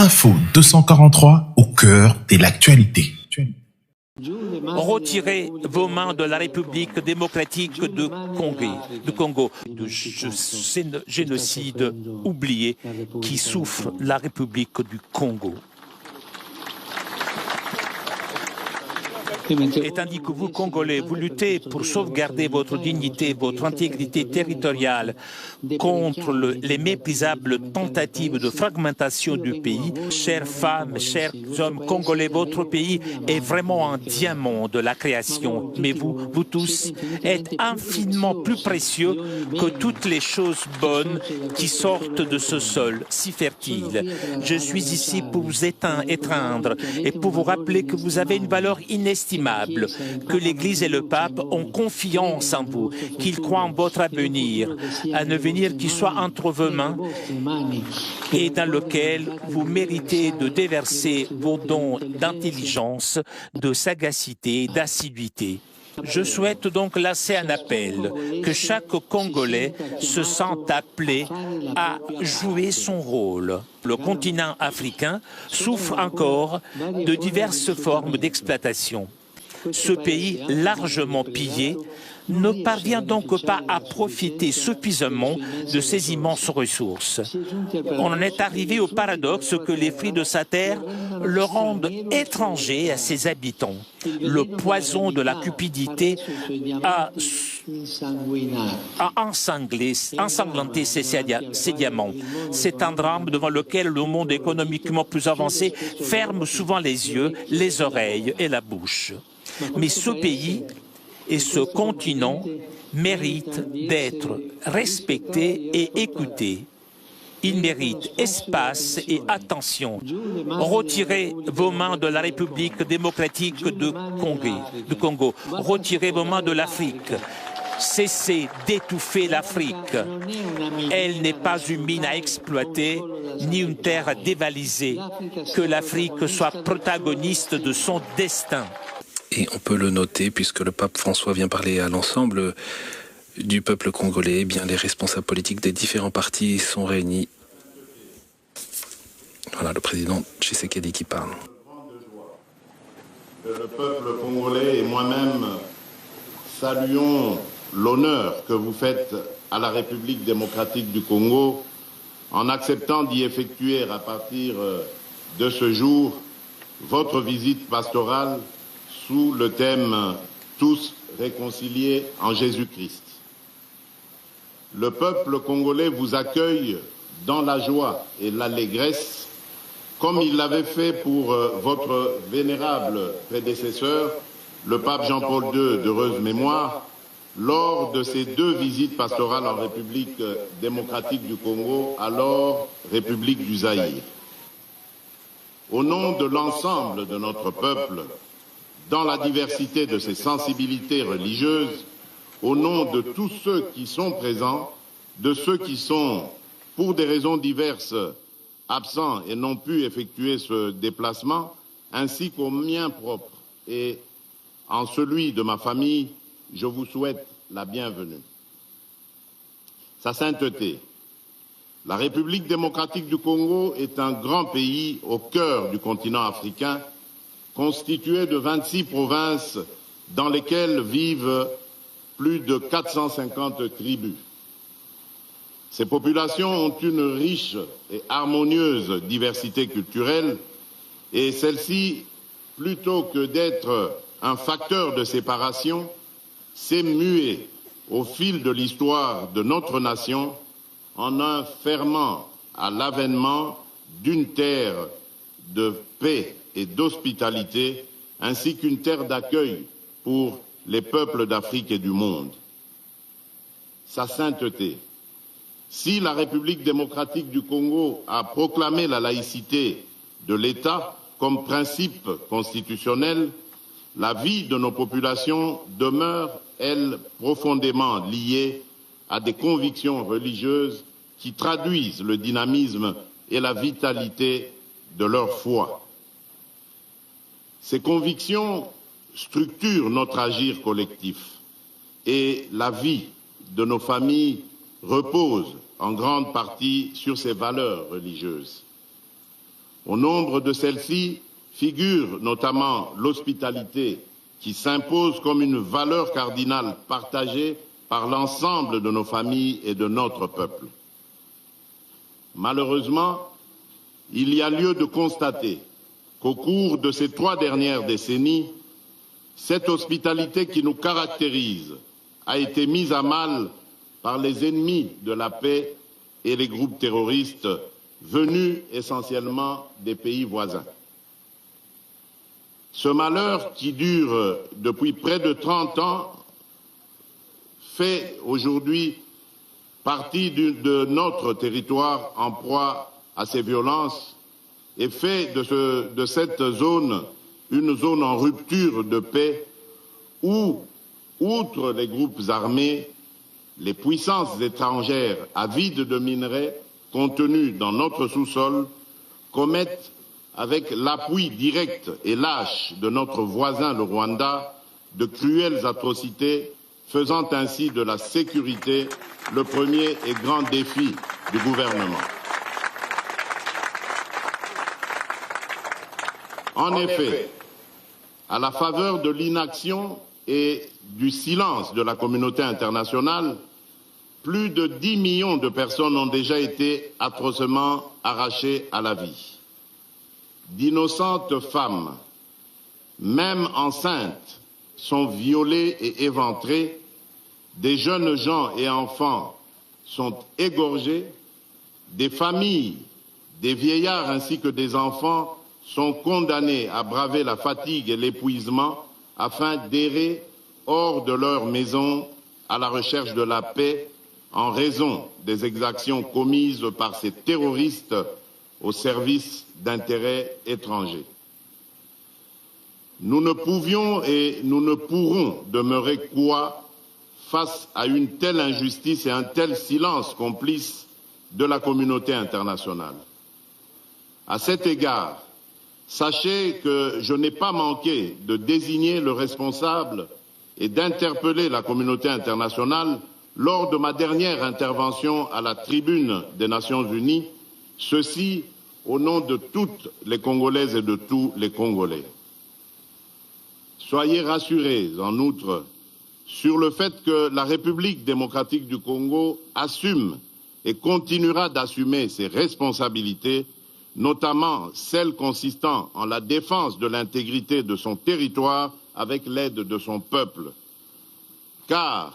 Info 243 au cœur de l'actualité. Retirez vos mains de la République démocratique du Congo, du génocide oublié qui souffre la République du Congo. Et tandis que vous, Congolais, vous luttez pour sauvegarder votre dignité, votre intégrité territoriale contre les méprisables tentatives de fragmentation du pays, chères femmes, chers hommes congolais, votre pays est vraiment un diamant de la création. Mais vous tous, êtes infiniment plus précieux que toutes les choses bonnes qui sortent de ce sol si fertile. Je suis ici pour vous étreindre et pour vous rappeler que vous avez une valeur inestimable, que l'Église et le pape ont confiance en vous, qu'ils croient en votre avenir, un avenir qui soit entre vos mains et dans lequel vous méritez de déverser vos dons d'intelligence, de sagacité, d'assiduité. Je souhaite donc lancer un appel, que chaque Congolais se sente appelé à jouer son rôle. Le continent africain souffre encore de diverses formes d'exploitation. Ce pays largement pillé ne parvient donc pas à profiter suffisamment de ses immenses ressources. On en est arrivé au paradoxe que les fruits de sa terre le rendent étranger à ses habitants. Le poison de la cupidité a ensanglanté ses diamants. C'est un drame devant lequel le monde économiquement plus avancé ferme souvent les yeux, les oreilles et la bouche. Mais ce pays et ce continent méritent d'être respectés et écoutés. Ils méritent espace et attention. Retirez vos mains de la République démocratique du Congo. Retirez vos mains de l'Afrique. Cessez d'étouffer l'Afrique. Elle n'est pas une mine à exploiter, ni une terre à dévaliser. Que l'Afrique soit protagoniste de son destin. Et on peut le noter, puisque le pape François vient parler à l'ensemble du peuple congolais, eh bien les responsables politiques des différents partis sont réunis. Voilà le président Tshisekedi qui parle. Le peuple congolais et moi-même saluons l'honneur que vous faites à la République démocratique du Congo en acceptant d'y effectuer à partir de ce jour votre visite pastorale sous le thème « Tous réconciliés en Jésus-Christ ». Le peuple congolais vous accueille dans la joie et l'allégresse, comme il l'avait fait pour votre vénérable prédécesseur, le pape Jean-Paul II d'heureuse mémoire, lors de ses 2 visites pastorales en République démocratique du Congo, alors République du Zaïre. Au nom de l'ensemble de notre peuple, dans la diversité de ses sensibilités religieuses, au nom de tous ceux qui sont présents, de ceux qui sont, pour des raisons diverses, absents et n'ont pu effectuer ce déplacement, ainsi qu'au mien propre et en celui de ma famille, je vous souhaite la bienvenue. Sa sainteté. La République démocratique du Congo est un grand pays au cœur du continent africain, constitué de 26 provinces dans lesquelles vivent plus de 450 tribus. Ces populations ont une riche et harmonieuse diversité culturelle et celle-ci, plutôt que d'être un facteur de séparation, s'est muée au fil de l'histoire de notre nation en un ferment à l'avènement d'une terre de paix et d'hospitalité, ainsi qu'une terre d'accueil pour les peuples d'Afrique et du monde. Sa sainteté. Si la République démocratique du Congo a proclamé la laïcité de l'État comme principe constitutionnel, la vie de nos populations demeure, elle, profondément liée à des convictions religieuses qui traduisent le dynamisme et la vitalité de leur foi. Ces convictions structurent notre agir collectif et la vie de nos familles repose en grande partie sur ces valeurs religieuses. Au nombre de celles-ci figure notamment l'hospitalité, qui s'impose comme une valeur cardinale partagée par l'ensemble de nos familles et de notre peuple. Malheureusement, il y a lieu de constater qu'au cours de ces 3 dernières décennies, cette hospitalité qui nous caractérise a été mise à mal par les ennemis de la paix et les groupes terroristes venus essentiellement des pays voisins. Ce malheur qui dure depuis près de 30 ans fait aujourd'hui partie de notre territoire en proie à ces violences et fait de cette zone une zone en rupture de paix où, outre les groupes armés, les puissances étrangères avides de minerais contenus dans notre sous-sol commettent, avec l'appui direct et lâche de notre voisin le Rwanda, de cruelles atrocités, faisant ainsi de la sécurité le premier et grand défi du gouvernement. En effet, à la faveur de l'inaction et du silence de la communauté internationale, plus de 10 millions de personnes ont déjà été atrocement arrachées à la vie. D'innocentes femmes, même enceintes, sont violées et éventrées. Des jeunes gens et enfants sont égorgés. Des familles, des vieillards ainsi que des enfants sont condamnés à braver la fatigue et l'épuisement afin d'errer hors de leur maison à la recherche de la paix en raison des exactions commises par ces terroristes au service d'intérêts étrangers. Nous ne pouvions et nous ne pourrons demeurer cois face à une telle injustice et un tel silence complice de la communauté internationale. À cet égard, sachez que je n'ai pas manqué de désigner le responsable et d'interpeller la communauté internationale lors de ma dernière intervention à la tribune des Nations Unies, ceci au nom de toutes les Congolaises et de tous les Congolais. Soyez rassurés, en outre, sur le fait que la République démocratique du Congo assume et continuera d'assumer ses responsabilités, notamment celles consistant en la défense de l'intégrité de son territoire avec l'aide de son peuple. Car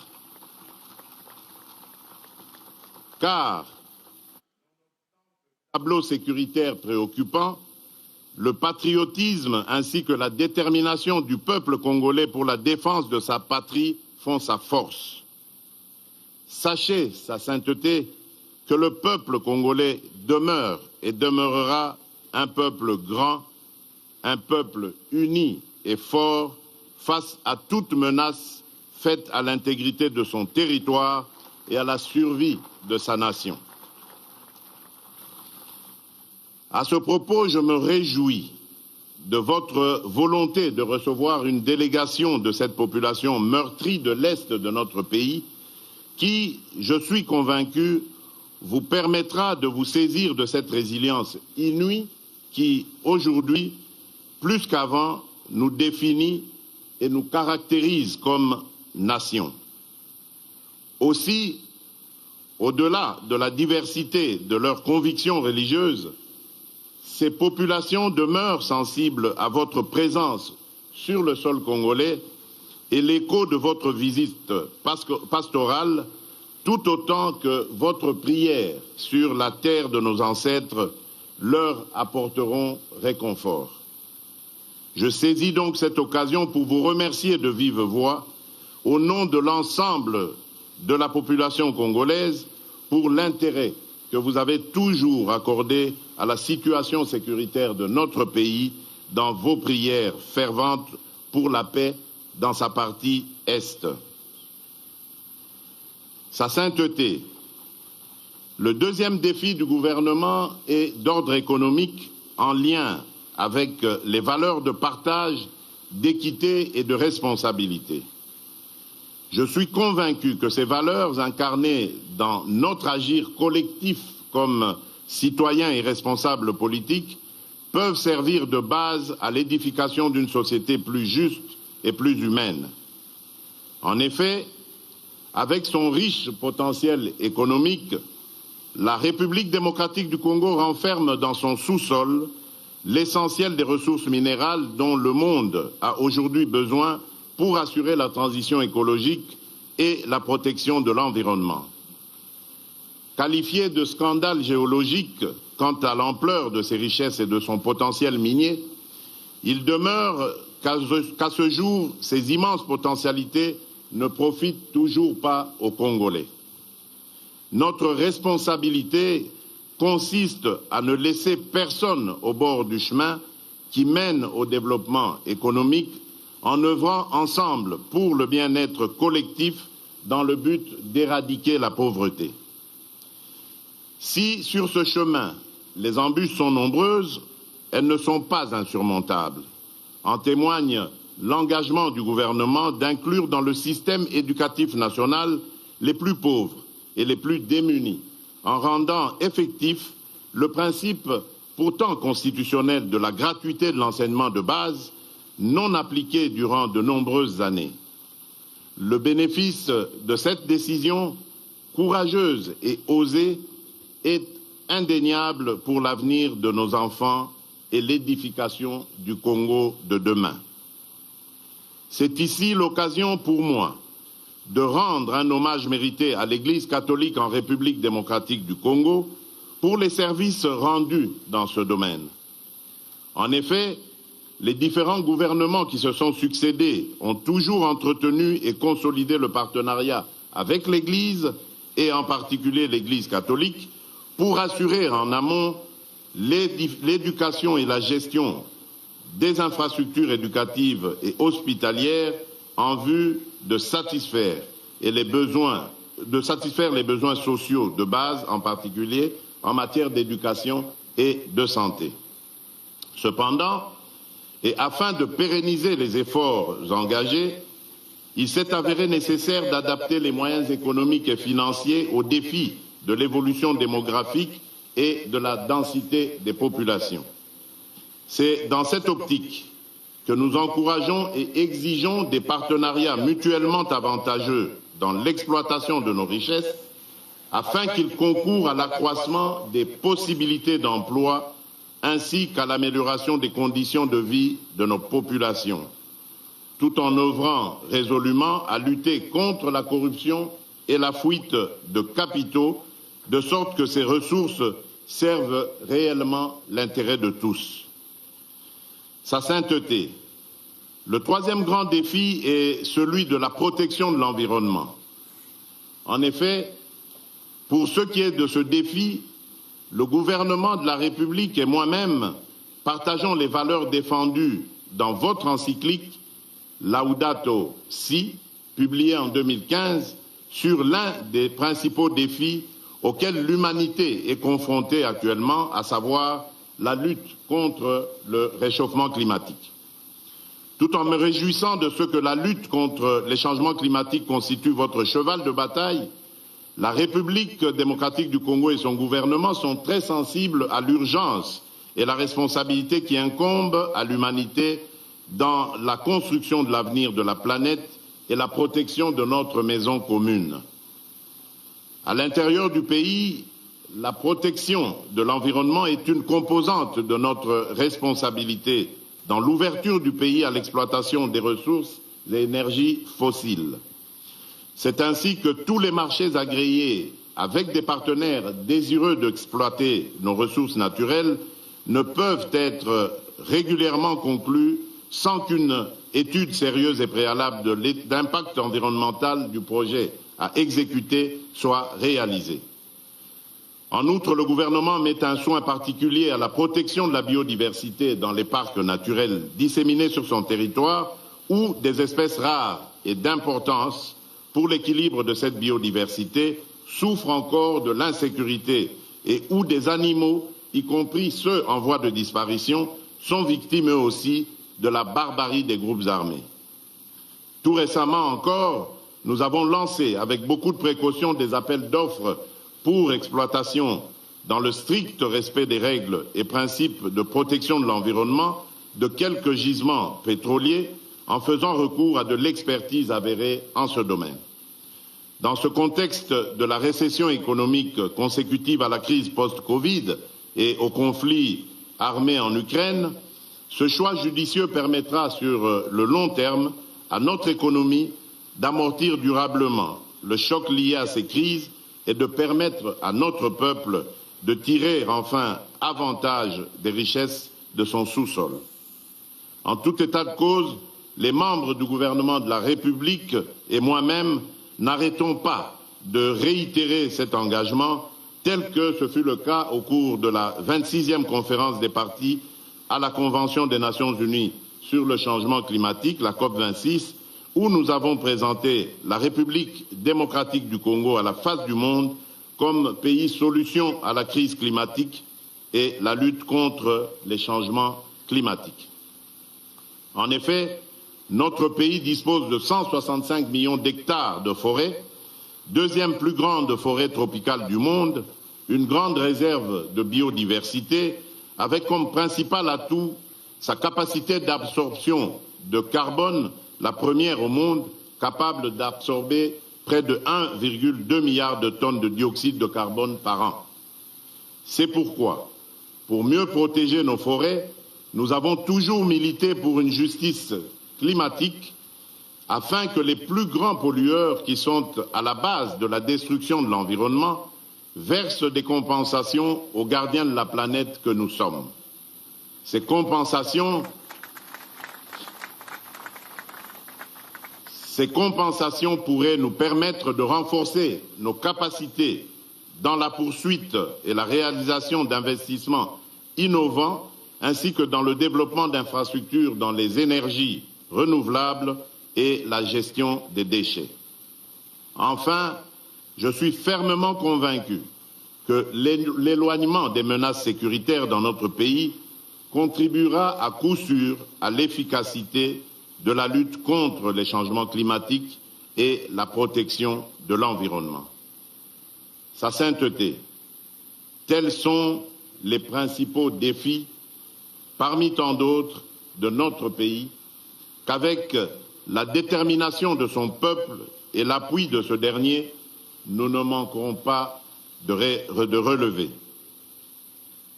tableau sécuritaire préoccupant, le patriotisme ainsi que la détermination du peuple congolais pour la défense de sa patrie font sa force. Sachez, sa sainteté, que le peuple congolais demeure et demeurera un peuple grand, un peuple uni et fort face à toute menace faite à l'intégrité de son territoire et à la survie de sa nation. À ce propos, je me réjouis de votre volonté de recevoir une délégation de cette population meurtrie de l'Est de notre pays qui, je suis convaincu, vous permettra de vous saisir de cette résilience inouïe qui, aujourd'hui, plus qu'avant, nous définit et nous caractérise comme nation. Aussi, au-delà de la diversité de leurs convictions religieuses, ces populations demeurent sensibles à votre présence sur le sol congolais et l'écho de votre visite pastorale, tout autant que votre prière sur la terre de nos ancêtres leur apporteront réconfort. Je saisis donc cette occasion pour vous remercier de vive voix, au nom de l'ensemble de la population congolaise, pour l'intérêt que vous avez toujours accordé à la situation sécuritaire de notre pays dans vos prières ferventes pour la paix dans sa partie Est. Sa sainteté. Le deuxième défi du gouvernement est d'ordre économique en lien avec les valeurs de partage, d'équité et de responsabilité. Je suis convaincu que ces valeurs incarnées dans notre agir collectif comme citoyens et responsables politiques peuvent servir de base à l'édification d'une société plus juste et plus humaine. En effet, avec son riche potentiel économique, la République démocratique du Congo renferme dans son sous-sol l'essentiel des ressources minérales dont le monde a aujourd'hui besoin pour assurer la transition écologique et la protection de l'environnement. Qualifié de scandale géologique quant à l'ampleur de ses richesses et de son potentiel minier, il demeure qu'à ce jour, ces immenses potentialités ne profitent toujours pas aux Congolais. Notre responsabilité consiste à ne laisser personne au bord du chemin qui mène au développement économique en œuvrant ensemble pour le bien-être collectif dans le but d'éradiquer la pauvreté. Si sur ce chemin, les embûches sont nombreuses, elles ne sont pas insurmontables. En témoigne l'engagement du gouvernement d'inclure dans le système éducatif national les plus pauvres et les plus démunis, en rendant effectif le principe pourtant constitutionnel de la gratuité de l'enseignement de base, non appliqué durant de nombreuses années. Le bénéfice de cette décision courageuse et osée est indéniable pour l'avenir de nos enfants et l'édification du Congo de demain. C'est ici l'occasion pour moi de rendre un hommage mérité à l'Église catholique en République démocratique du Congo pour les services rendus dans ce domaine. En effet, les différents gouvernements qui se sont succédés ont toujours entretenu et consolidé le partenariat avec l'Église et en particulier l'Église catholique pour assurer en amont l'éducation et la gestion des infrastructures éducatives et hospitalières en vue de satisfaire les besoins sociaux de base, en particulier en matière d'éducation et de santé. Cependant, et afin de pérenniser les efforts engagés, il s'est avéré nécessaire d'adapter les moyens économiques et financiers aux défis de l'évolution démographique et de la densité des populations. C'est dans cette optique que nous encourageons et exigeons des partenariats mutuellement avantageux dans l'exploitation de nos richesses afin qu'ils concourent à l'accroissement des possibilités d'emploi ainsi qu'à l'amélioration des conditions de vie de nos populations, tout en œuvrant résolument à lutter contre la corruption et la fuite de capitaux, de sorte que ces ressources servent réellement l'intérêt de tous. Sa sainteté. Le troisième grand défi est celui de la protection de l'environnement. En effet, pour ce qui est de ce défi, le gouvernement de la République et moi-même partageons les valeurs défendues dans votre encyclique Laudato Si, publiée en 2015, sur l'un des principaux défis auxquels l'humanité est confrontée actuellement, à savoir la lutte contre le réchauffement climatique. Tout en me réjouissant de ce que la lutte contre les changements climatiques constitue votre cheval de bataille, la République démocratique du Congo et son gouvernement sont très sensibles à l'urgence et la responsabilité qui incombe à l'humanité dans la construction de l'avenir de la planète et la protection de notre maison commune. À l'intérieur du pays, la protection de l'environnement est une composante de notre responsabilité dans l'ouverture du pays à l'exploitation des ressources et énergies fossiles. C'est ainsi que tous les marchés agréés avec des partenaires désireux d'exploiter nos ressources naturelles ne peuvent être régulièrement conclus sans qu'une étude sérieuse et préalable d'impact environnemental du projet à exécuter soit réalisée. En outre, le gouvernement met un soin particulier à la protection de la biodiversité dans les parcs naturels disséminés sur son territoire où des espèces rares et d'importance pour l'équilibre de cette biodiversité souffrent encore de l'insécurité et où des animaux, y compris ceux en voie de disparition, sont victimes eux aussi de la barbarie des groupes armés. Tout récemment encore, nous avons lancé avec beaucoup de précautions des appels d'offres pour exploitation dans le strict respect des règles et principes de protection de l'environnement, de quelques gisements pétroliers en faisant recours à de l'expertise avérée en ce domaine. Dans ce contexte de la récession économique consécutive à la crise post-Covid et au conflit armé en Ukraine, ce choix judicieux permettra sur le long terme à notre économie d'amortir durablement le choc lié à ces crises et de permettre à notre peuple de tirer enfin avantage des richesses de son sous-sol. En tout état de cause, les membres du gouvernement de la République et moi-même n'arrêtons pas de réitérer cet engagement tel que ce fut le cas au cours de la 26e conférence des parties à la Convention des Nations Unies sur le changement climatique, la COP26, où nous avons présenté la République démocratique du Congo à la face du monde comme pays solution à la crise climatique et la lutte contre les changements climatiques. En effet, notre pays dispose de 165 millions d'hectares de forêt, deuxième plus grande forêt tropicale du monde, une grande réserve de biodiversité, avec comme principal atout sa capacité d'absorption de carbone, la première au monde, capable d'absorber près de 1,2 milliard de tonnes de dioxyde de carbone par an. C'est pourquoi, pour mieux protéger nos forêts, nous avons toujours milité pour une justice climatique afin que les plus grands pollueurs qui sont à la base de la destruction de l'environnement versent des compensations aux gardiens de la planète que nous sommes. Ces compensations pourraient nous permettre de renforcer nos capacités dans la poursuite et la réalisation d'investissements innovants ainsi que dans le développement d'infrastructures dans les énergies renouvelables et la gestion des déchets. Enfin, je suis fermement convaincu que l'éloignement des menaces sécuritaires dans notre pays contribuera à coup sûr à l'efficacité de la lutte contre les changements climatiques et la protection de l'environnement. Sa sainteté, tels sont les principaux défis, parmi tant d'autres, de notre pays, qu'avec la détermination de son peuple et l'appui de ce dernier, nous ne manquerons pas de relever.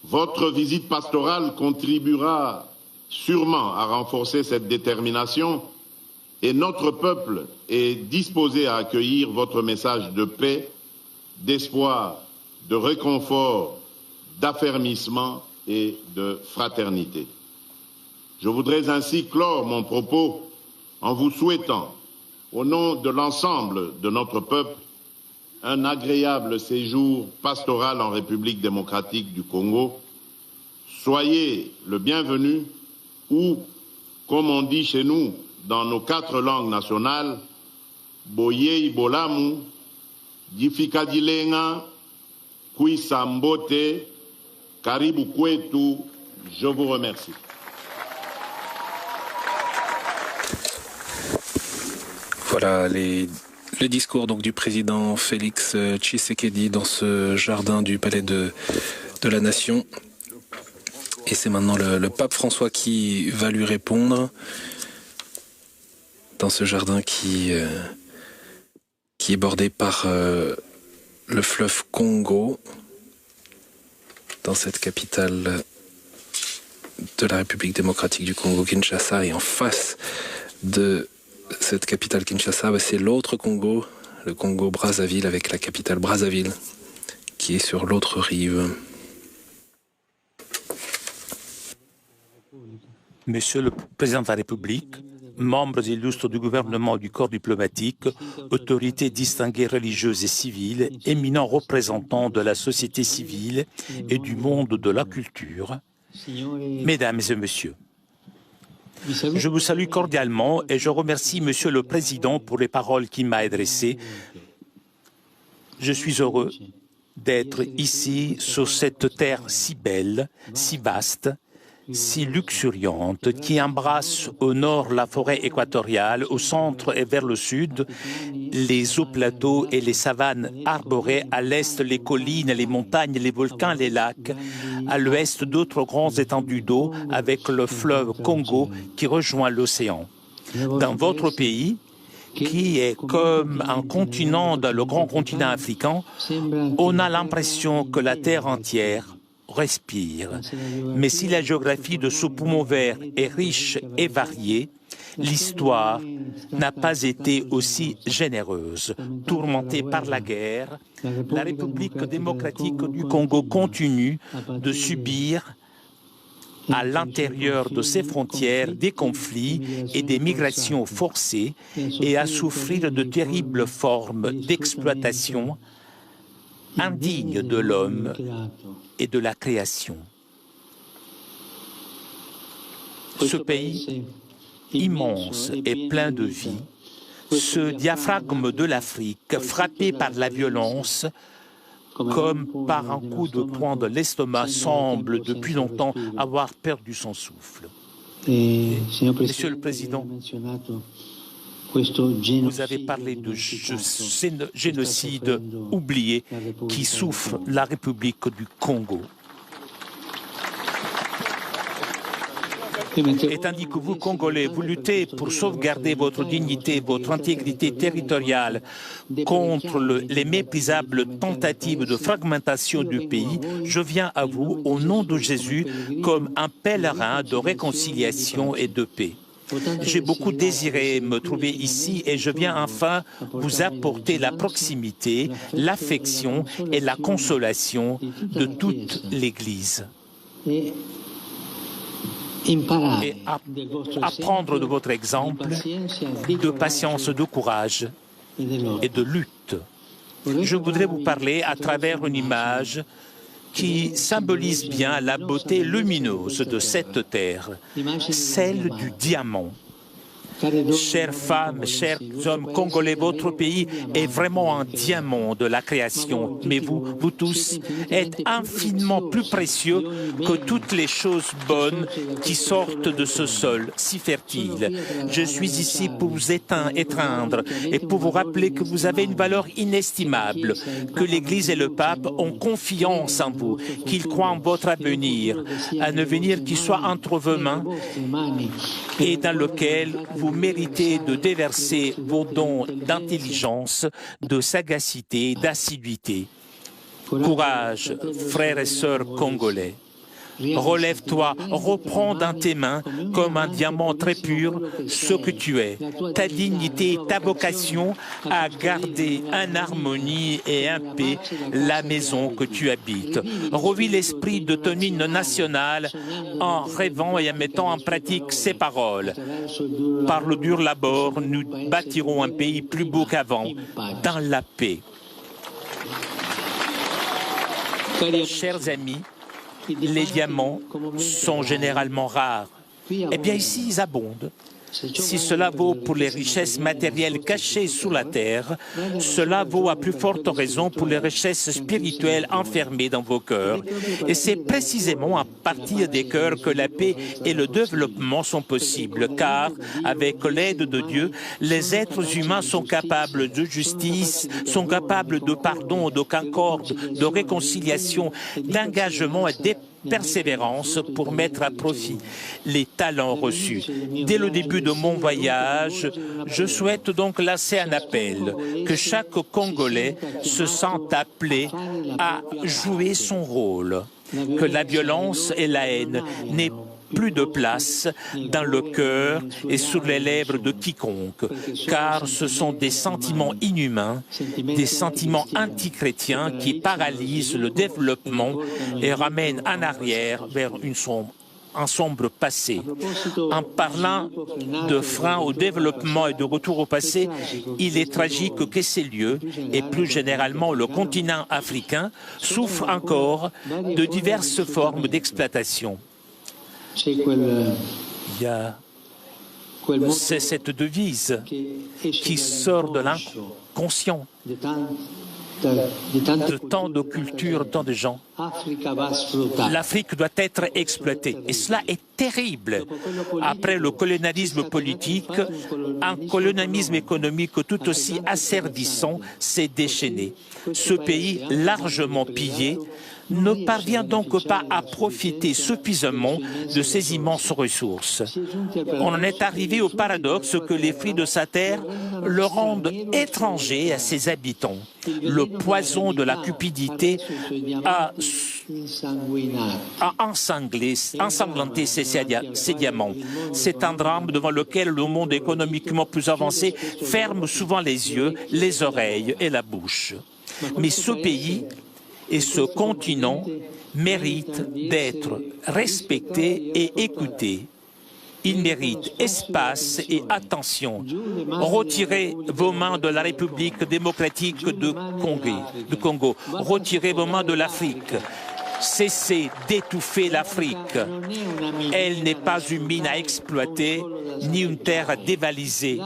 Votre visite pastorale contribuera sûrement à renforcer cette détermination et notre peuple est disposé à accueillir votre message de paix, d'espoir, de réconfort, d'affermissement et de fraternité. Je voudrais ainsi clore mon propos en vous souhaitant, au nom de l'ensemble de notre peuple, un agréable séjour pastoral en République démocratique du Congo. Soyez le bienvenu ou, comme on dit chez nous dans nos 4 langues nationales, Boyei Bolamu, Jifikadilenga, Kwisambote, Karibu Kwetu. Je vous remercie. Voilà le discours donc du président Félix Tshisekedi dans ce jardin du Palais de la Nation. Et c'est maintenant le pape François qui va lui répondre dans ce jardin qui est bordé par le fleuve Congo, dans cette capitale de la République démocratique du Congo, Kinshasa, et en face de cette capitale Kinshasa, c'est l'autre Congo, le Congo Brazzaville, avec la capitale Brazzaville qui est sur l'autre rive. Monsieur le Président de la République, membres illustres du gouvernement, du corps diplomatique, autorités distinguées religieuses et civiles, éminents représentants de la société civile et du monde de la culture, Mesdames et Messieurs, je vous salue cordialement et je remercie Monsieur le Président pour les paroles qu'il m'a adressées. Je suis heureux d'être ici, sur cette terre si belle, si vaste, si luxuriante qui embrasse au nord la forêt équatoriale, au centre et vers le sud les hauts plateaux et les savanes arborées, à l'est les collines, les montagnes, les volcans, les lacs, à l'ouest d'autres grands étendues d'eau avec le fleuve Congo qui rejoint l'océan. Dans votre pays, qui est comme un continent dans le grand continent africain, on a l'impression que la terre entière respire. Mais si la géographie de ce poumon vert est riche et variée, l'histoire n'a pas été aussi généreuse. Tourmentée par la guerre, la République démocratique du Congo continue de subir à l'intérieur de ses frontières des conflits et des migrations forcées et à souffrir de terribles formes d'exploitation indignes de l'homme et de la création. Ce pays immense et plein de vie, ce diaphragme de l'Afrique frappé par la violence, comme par un coup de poing de l'estomac, semble depuis longtemps avoir perdu son souffle. Monsieur le Président, vous avez parlé de génocide oublié qui souffre la République du Congo. Et tandis que vous, Congolais, vous luttez pour sauvegarder votre dignité, votre intégrité territoriale contre les méprisables tentatives de fragmentation du pays, je viens à vous, au nom de Jésus, comme un pèlerin de réconciliation et de paix. J'ai beaucoup désiré me trouver ici et je viens enfin vous apporter la proximité, l'affection et la consolation de toute l'Église. Et apprendre de votre exemple de patience, de courage et de lutte. Je voudrais vous parler à travers une image qui symbolise bien la beauté lumineuse de cette terre, celle du diamant. Chères femmes, chers hommes congolais, votre pays est vraiment un diamant de la création. Mais vous tous, êtes infiniment plus précieux que toutes les choses bonnes qui sortent de ce sol si fertile. Je suis ici pour vous étreindre et pour vous rappeler que vous avez une valeur inestimable, que l'Église et le pape ont confiance en vous, qu'ils croient en votre avenir, un avenir qui soit entre vos mains et dans lequel vous méritez de déverser vos dons d'intelligence, de sagacité, d'assiduité. Courage, frères et sœurs congolais. Relève-toi, reprends dans tes mains, comme un diamant très pur, ce que tu es, ta dignité, ta vocation à garder en harmonie et en paix la maison que tu habites. Revis l'esprit de ton hymne national en rêvant et en mettant en pratique ces paroles. Par le dur labeur, nous bâtirons un pays plus beau qu'avant, dans la paix. Chers amis, les diamants sont généralement rares. Eh bien ici, ils abondent. Si cela vaut pour les richesses matérielles cachées sous la terre, cela vaut à plus forte raison pour les richesses spirituelles enfermées dans vos cœurs. Et c'est précisément à partir des cœurs que la paix et le développement sont possibles, car, avec l'aide de Dieu, les êtres humains sont capables de justice, sont capables de pardon, de concorde, de réconciliation, d'engagement et de persévérance pour mettre à profit les talents reçus. Dès le début de mon voyage, je souhaite donc lancer un appel, que chaque Congolais se sente appelé à jouer son rôle, que la violence et la haine n'aient plus de place dans le cœur et sur les lèvres de quiconque, car ce sont des sentiments inhumains, des sentiments antichrétiens qui paralysent le développement et ramènent en arrière vers un sombre passé. En parlant de frein au développement et de retour au passé, il est tragique que ces lieux, et plus généralement le continent africain, souffrent encore de diverses formes d'exploitation. C'est cette devise qui sort de l'inconscient de tant de cultures, tant de gens. L'Afrique doit être exploitée. Et cela est terrible. Après le colonialisme politique, un colonialisme économique tout aussi asservissant s'est déchaîné. Ce pays, largement pillé, ne parvient donc pas à profiter suffisamment de ces immenses ressources. On en est arrivé au paradoxe que les fruits de sa terre le rendent étranger à ses habitants. Le poison de la cupidité a ensanglanté ses diamants. C'est un drame devant lequel le monde économiquement plus avancé ferme souvent les yeux, les oreilles et la bouche. Mais ce pays et ce continent méritent d'être respectés et écoutés. Ils méritent espace et attention. Retirez vos mains de la République démocratique du Congo. Retirez vos mains de l'Afrique. Cessez d'étouffer l'Afrique. Elle n'est pas une mine à exploiter, ni une terre à dévaliser.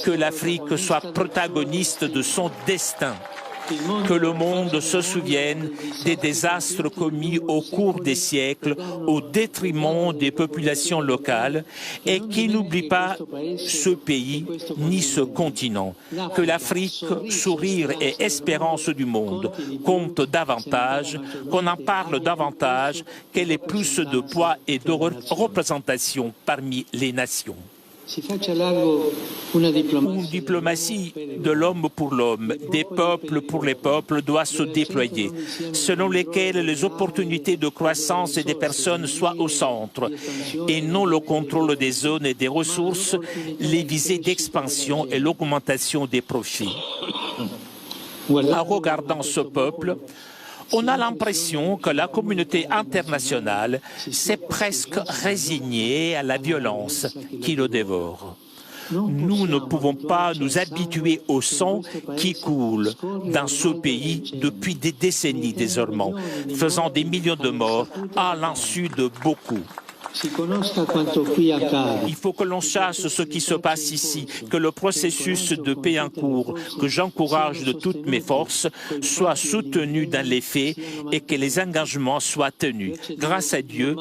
Que l'Afrique soit protagoniste de son destin. Que le monde se souvienne des désastres commis au cours des siècles au détriment des populations locales et qu'il n'oublie pas ce pays ni ce continent. Que l'Afrique, sourire et espérance du monde, compte davantage, qu'on en parle davantage, qu'elle ait plus de poids et de représentation parmi les nations. Une diplomatie de l'homme pour l'homme, des peuples pour les peuples doit se déployer, selon lesquelles les opportunités de croissance des personnes soient au centre, et non le contrôle des zones et des ressources, les visées d'expansion et l'augmentation des profits. En regardant ce peuple, on a l'impression que la communauté internationale s'est presque résignée à la violence qui le dévore. Nous ne pouvons pas nous habituer au sang qui coule dans ce pays depuis des décennies désormais, faisant des millions de morts à l'insu de beaucoup. Il faut que l'on sache ce qui se passe ici, que le processus de paix en cours, que j'encourage de toutes mes forces, soit soutenu dans les faits et que les engagements soient tenus. Grâce à Dieu,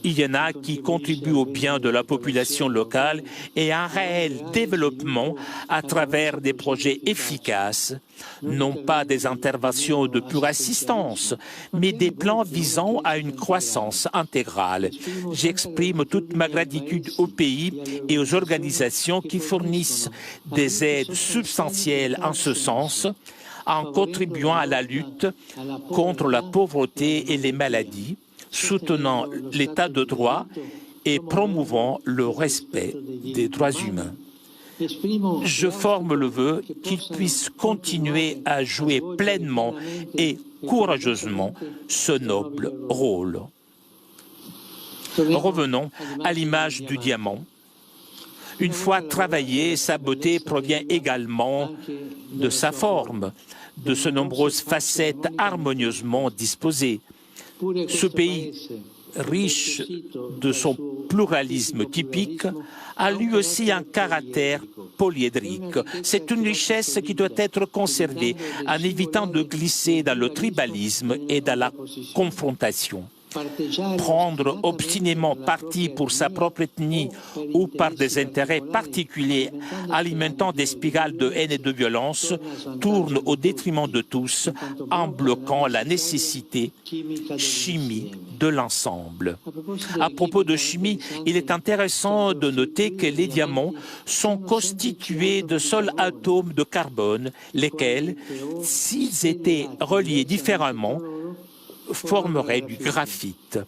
il y en a qui contribuent au bien de la population locale et à un réel développement à travers des projets efficaces, non pas des interventions de pure assistance, mais des plans visant à une croissance intégrale. J'exprime toute ma gratitude au pays et aux organisations qui fournissent des aides substantielles en ce sens, en contribuant à la lutte contre la pauvreté et les maladies, soutenant l'état de droit et promouvant le respect des droits humains. Je forme le vœu qu'ils puissent continuer à jouer pleinement et courageusement ce noble rôle. Revenons à l'image du diamant. Une fois travaillée, sa beauté provient également de sa forme, de ses nombreuses facettes harmonieusement disposées. Ce pays, riche de son pluralisme typique, a lui aussi un caractère polyédrique. C'est une richesse qui doit être conservée en évitant de glisser dans le tribalisme et dans la confrontation. Prendre obstinément parti pour sa propre ethnie ou par des intérêts particuliers alimentant des spirales de haine et de violence tourne au détriment de tous en bloquant la nécessité chimie de l'ensemble. À propos de chimie, il est intéressant de noter que les diamants sont constitués de seuls atomes de carbone, lesquels, s'ils étaient reliés différemment, formerait du graphite.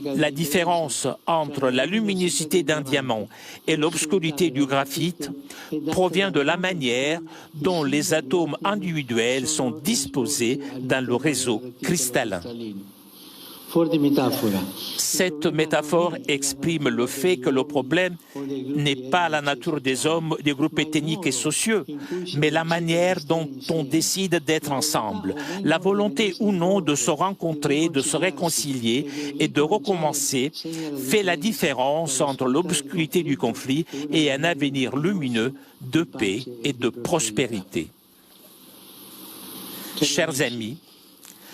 La différence entre la luminosité d'un diamant et l'obscurité du graphite provient de la manière dont les atomes individuels sont disposés dans le réseau cristallin. Cette métaphore exprime le fait que le problème n'est pas la nature des hommes, des groupes ethniques et sociaux, mais la manière dont on décide d'être ensemble, la volonté ou non de se rencontrer, de se réconcilier et de recommencer fait la différence entre l'obscurité du conflit et un avenir lumineux de paix et de prospérité. Chers amis,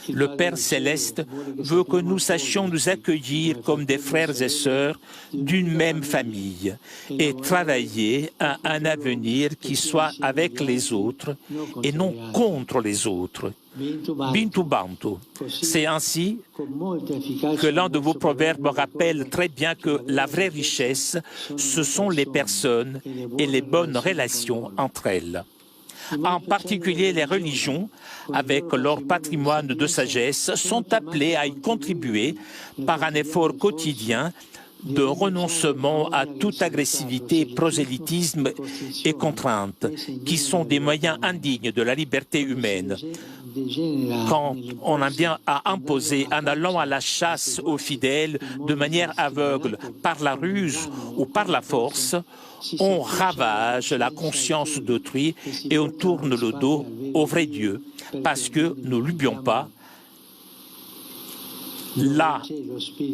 le Père Céleste veut que nous sachions nous accueillir comme des frères et sœurs d'une même famille et travailler à un avenir qui soit avec les autres et non contre les autres. Bintu Bantu. C'est ainsi que l'un de vos proverbes rappelle très bien que la vraie richesse, ce sont les personnes et les bonnes relations entre elles. En particulier, les religions, avec leur patrimoine de sagesse, sont appelées à y contribuer par un effort quotidien de renoncement à toute agressivité, prosélytisme et contrainte, qui sont des moyens indignes de la liberté humaine. Quand on en vient à imposer en allant à la chasse aux fidèles de manière aveugle, par la ruse ou par la force, on ravage la conscience d'autrui et on tourne le dos au vrai Dieu, parce que, ne l'oublions pas, là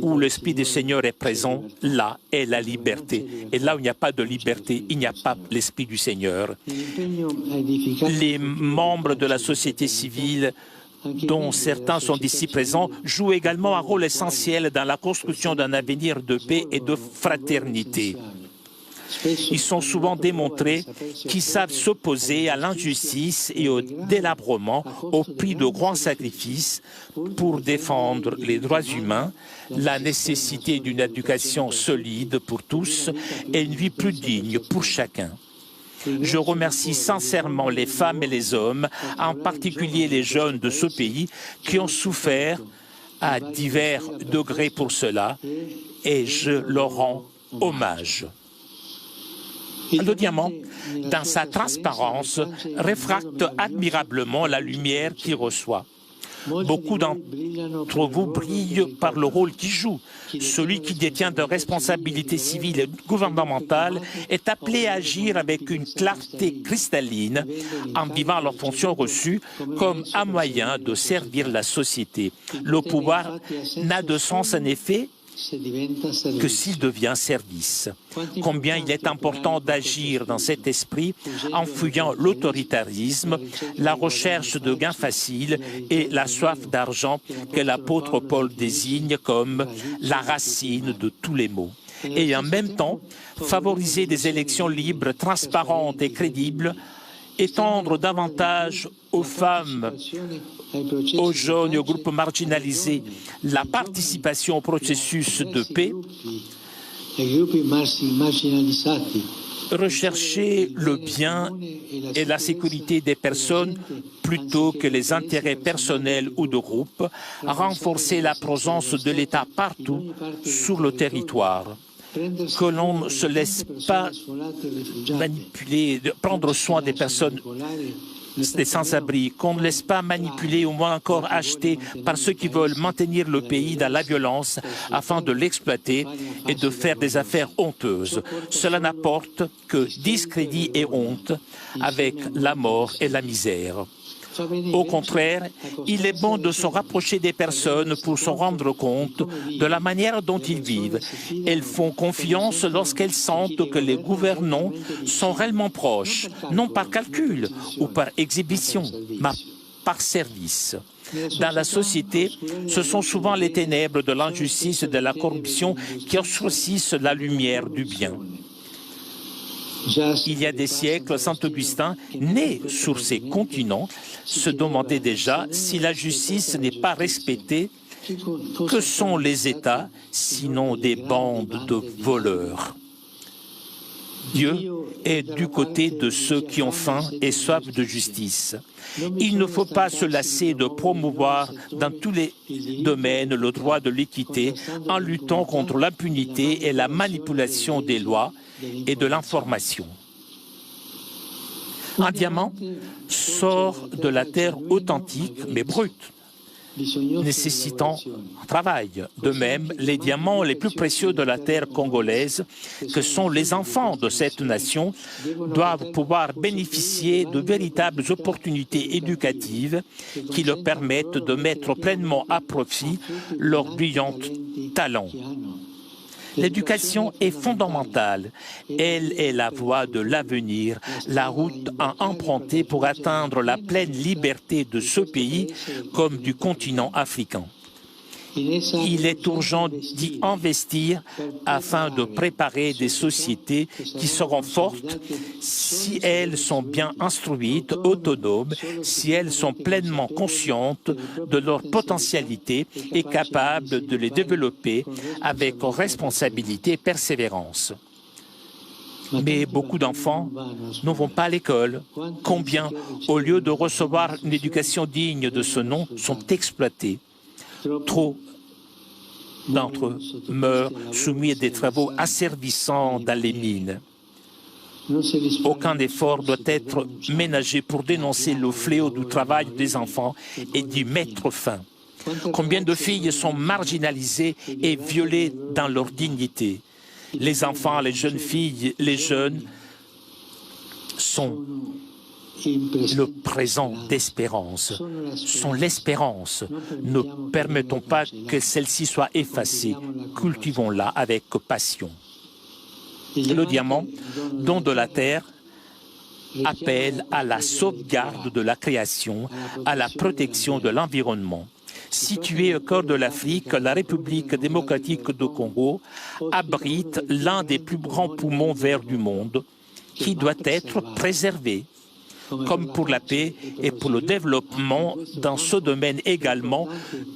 où l'Esprit du Seigneur est présent, là est la liberté. Et là où il n'y a pas de liberté, il n'y a pas l'Esprit du Seigneur. Les membres de la société civile, dont certains sont ici présents, jouent également un rôle essentiel dans la construction d'un avenir de paix et de fraternité. Ils sont souvent démontrés qu'ils savent s'opposer à l'injustice et au délabrement au prix de grands sacrifices pour défendre les droits humains, la nécessité d'une éducation solide pour tous et une vie plus digne pour chacun. Je remercie sincèrement les femmes et les hommes, en particulier les jeunes de ce pays, qui ont souffert à divers degrés pour cela, et je leur rends hommage. Le diamant, dans sa transparence, réfracte admirablement la lumière qu'il reçoit. Beaucoup d'entre vous brillent par le rôle qu'ils jouent. Celui qui détient de responsabilités civiles et gouvernementales est appelé à agir avec une clarté cristalline en vivant leurs fonctions reçues comme un moyen de servir la société. Le pouvoir n'a de sens en effet que s'il devient service. Combien il est important d'agir dans cet esprit en fuyant l'autoritarisme, la recherche de gains faciles et la soif d'argent que l'apôtre Paul désigne comme la racine de tous les maux. Et en même temps, favoriser des élections libres, transparentes et crédibles, étendre davantage aux femmes, aux jeunes et aux groupes marginalisés la participation au processus de paix, rechercher le bien et la sécurité des personnes plutôt que les intérêts personnels ou de groupes, renforcer la présence de l'État partout sur le territoire. Que l'on ne se laisse pas manipuler, prendre soin des personnes des sans-abri, qu'on ne laisse pas manipuler ou moins encore acheter par ceux qui veulent maintenir le pays dans la violence afin de l'exploiter et de faire des affaires honteuses. Cela n'apporte que discrédit et honte avec la mort et la misère. Au contraire, il est bon de se rapprocher des personnes pour se rendre compte de la manière dont ils vivent. Elles font confiance lorsqu'elles sentent que les gouvernants sont réellement proches, non par calcul ou par exhibition, mais par service. Dans la société, ce sont souvent les ténèbres de l'injustice et de la corruption qui obscurcissent la lumière du bien. Il y a des siècles, Saint Augustin, né sur ces continents, se demandait déjà si la justice n'est pas respectée, que sont les États, sinon des bandes de voleurs. Dieu est du côté de ceux qui ont faim et soif de justice. Il ne faut pas se lasser de promouvoir dans tous les domaines le droit de l'équité en luttant contre l'impunité et la manipulation des lois et de l'information. Un diamant sort de la terre authentique mais brute, nécessitant un travail. De même, les diamants les plus précieux de la terre congolaise, que sont les enfants de cette nation, doivent pouvoir bénéficier de véritables opportunités éducatives qui leur permettent de mettre pleinement à profit leurs brillants talents. L'éducation est fondamentale. Elle est la voie de l'avenir, la route à emprunter pour atteindre la pleine liberté de ce pays comme du continent africain. Il est urgent d'y investir afin de préparer des sociétés qui seront fortes si elles sont bien instruites, autonomes, si elles sont pleinement conscientes de leur potentialité et capables de les développer avec responsabilité et persévérance. Mais beaucoup d'enfants ne vont pas à l'école. Combien, au lieu de recevoir une éducation digne de ce nom, sont exploités? Trop d'entre eux meurent soumis à des travaux asservissants dans les mines. Aucun effort doit être ménagé pour dénoncer le fléau du travail des enfants et d'y mettre fin. Combien de filles sont marginalisées et violées dans leur dignité? Les enfants, les jeunes filles, les jeunes sont le présent d'espérance, sont l'espérance. Ne permettons pas que celle-ci soit effacée. Cultivons-la avec passion. Le diamant, don de la terre, appelle à la sauvegarde de la création, à la protection de l'environnement. Située au cœur de l'Afrique, la République démocratique du Congo abrite l'un des plus grands poumons verts du monde qui doit être préservé. Comme pour la paix et pour le développement dans ce domaine également,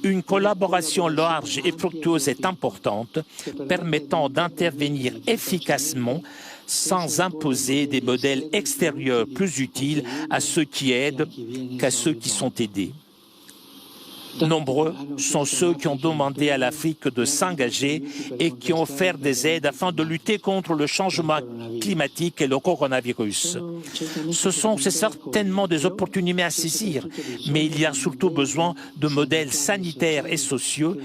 une collaboration large et fructueuse est importante, permettant d'intervenir efficacement sans imposer des modèles extérieurs plus utiles à ceux qui aident qu'à ceux qui sont aidés. Nombreux sont ceux qui ont demandé à l'Afrique de s'engager et qui ont offert des aides afin de lutter contre le changement climatique et le coronavirus. Ce sont certainement des opportunités à saisir, mais il y a surtout besoin de modèles sanitaires et sociaux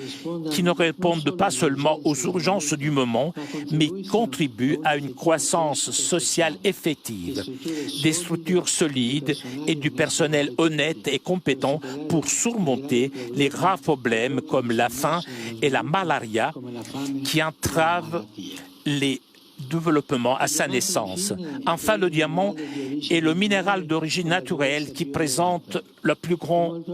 qui ne répondent pas seulement aux urgences du moment, mais contribuent à une croissance sociale effective, des structures solides et du personnel honnête et compétent pour surmonter les graves problèmes comme la faim et la malaria qui entravent les développements à sa naissance. Enfin, le diamant est le minéral d'origine naturelle qui présente la plus grande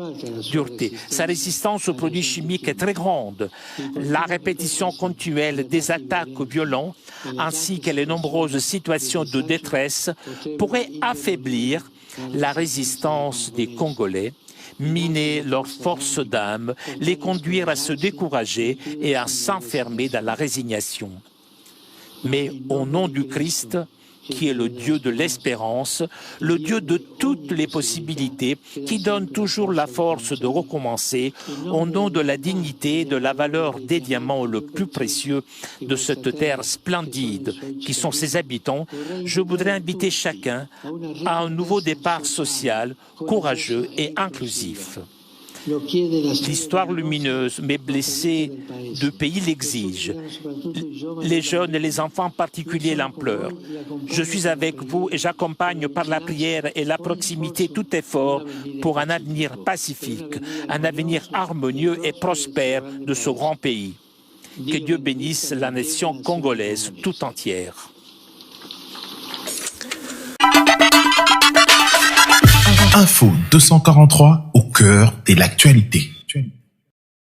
dureté. Sa résistance aux produits chimiques est très grande. La répétition continuelle des attaques violentes ainsi que les nombreuses situations de détresse pourraient affaiblir la résistance des Congolais, miner leur force d'âme, les conduire à se décourager et à s'enfermer dans la résignation. Mais au nom du Christ, qui est le Dieu de l'espérance, le Dieu de toutes les possibilités, qui donne toujours la force de recommencer, au nom de la dignité et de la valeur des diamants le plus précieux de cette terre splendide qui sont ses habitants, je voudrais inviter chacun à un nouveau départ social, courageux et inclusif. L'histoire lumineuse, mais blessée du pays l'exige. Les jeunes et les enfants en particulier l'implorent. Je suis avec vous et j'accompagne par la prière et la proximité tout effort pour un avenir pacifique, un avenir harmonieux et prospère de ce grand pays. Que Dieu bénisse la nation congolaise tout entière. Info 243 au cœur de l'actualité.